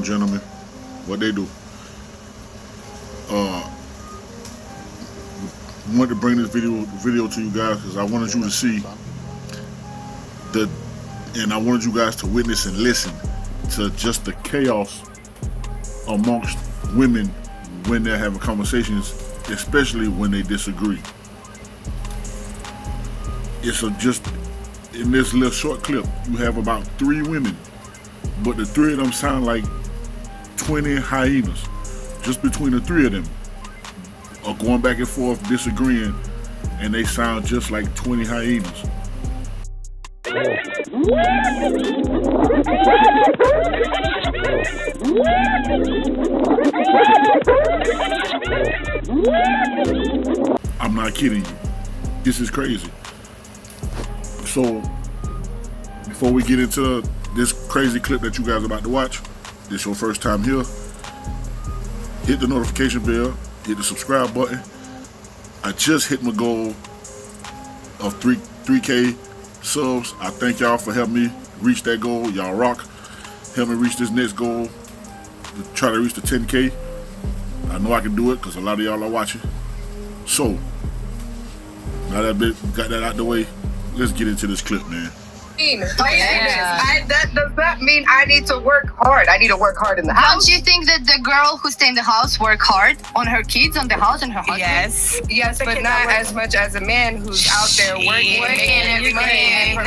Gentlemen, what they do. Wanted to bring this video to you guys because I wanted you to see and I wanted you guys to witness and listen to just the chaos amongst women when they're having conversations, especially when they disagree. It's just in this little short clip, you have about 3 women, but the 3 of them sound like 20 hyenas. Just between the 3 of them are going back and forth, disagreeing, and they sound just like 20 hyenas. I'm not kidding you. This is crazy. So, before we get into this crazy clip that you guys are about to watch, this your first time here, hit the notification bell, hit the subscribe button. I just hit my goal of 3K subs. I thank y'all for helping me reach that goal. Y'all rock. Help me reach this next goal, try to reach the 10K. I know I can do it because a lot of y'all are watching. So, now that got that out the way, let's get into this clip, man. That does not mean I need to work hard. I need to work hard in the house. Don't you think that the girl who stay in the house work hard on her kids, on the house, and her husband? Yes, but not as much as a man who's out there working and money and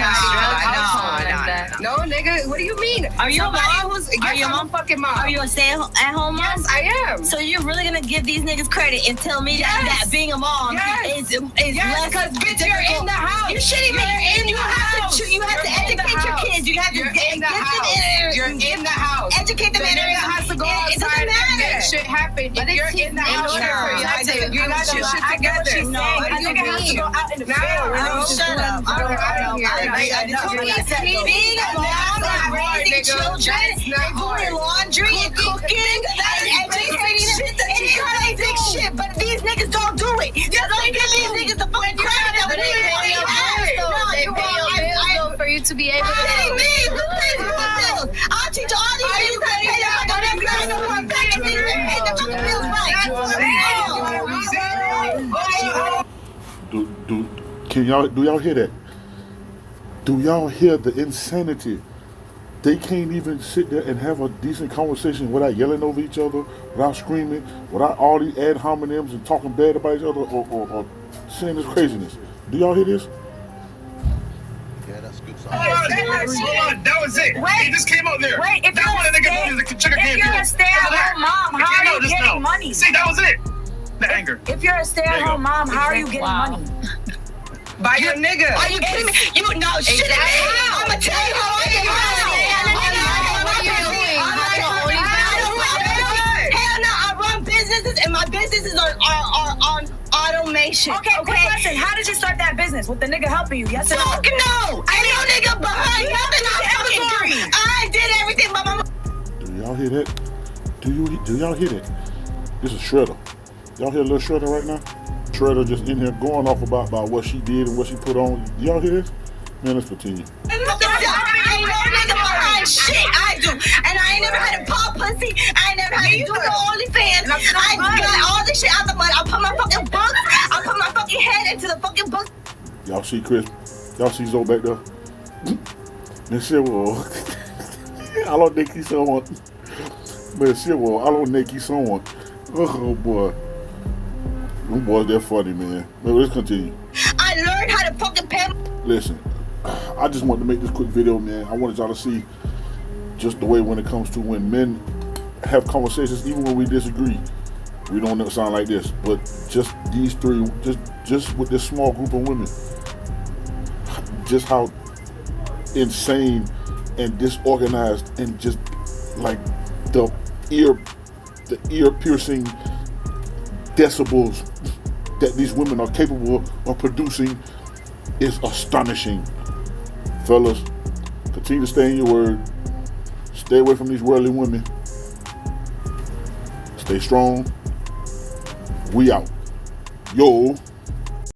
No, nigga, what do you mean? Are you a mom? Are you a fucking mom? Are you a stay-at-home mom? Yes, I am. So you're really gonna give these niggas credit and tell me that being a mom is less because bitch, difficult. you're in the house. You shitting me. You have to educate your kids. You have to You're in the house. Educate them. The nigga has to go outside and make shit happen. If you're in the house, you got your shit together. No, a nigga has to go out in the field. Shut up. Being a mom and raising children, doing laundry and cooking, that is educating shit that you gotta big shit, but these niggas don't do it. Just don't give these niggas the fucking credit that we for you to be able to. I'll teach all these niggas that pay out on every single one back and pay the fucking bills right. Do y'all hear that? Do y'all hear the insanity? They can't even sit there and have a decent conversation without yelling over each other, without screaming, without all these ad hominems and talking bad about each other or saying this craziness. Do y'all hear this? Yeah, that's good. That was it. He just came out there. Wait, if that one nigga you're a stay-at-home mom, how are you getting money? See, that was it. The anger. If you're a stay-at-home mom, how are you getting money? By your nigga. Are you kidding me? You know shit. I'm gonna tell you how I get money. Hell no, I run businesses and my businesses are on automation. Okay, quick question. How did you start that business? With the nigga helping you? Yes or no? Fuck no. I know nigga behind nothing. I did everything by my mom. Do y'all hear that? Do y'all hear that? This is Shredder. Y'all hear little Shredder right now? Shredder just in here going off about what she did and what she put on. Y'all hear this? Man, let's continue. I ain't no nigga behind shit. I do. And I ain't never had a pop pussy. I ain't never had to do no OnlyFans. I got all this shit out the mud. I put my fucking books. I put my fucking head into the fucking books. Y'all see Chris? Y'all see Zoe back there? Men shit var... Alla Nicky someone. Men shit var alla Nicky someone. Oh boy. Them boys, they're funny, man. Let's continue. I learned how to fucking pay. Listen, I just wanted to make this quick video, man. I wanted y'all to see just the way when it comes to when men have conversations, even when we disagree. We don't sound like this, but just these 3, just with this small group of women, just how insane and disorganized and just like the ear-piercing decibels that these women are capable of producing is astonishing. Fellas, continue to stay in your word. Stay away from these worldly women. Stay strong. We out. Yo.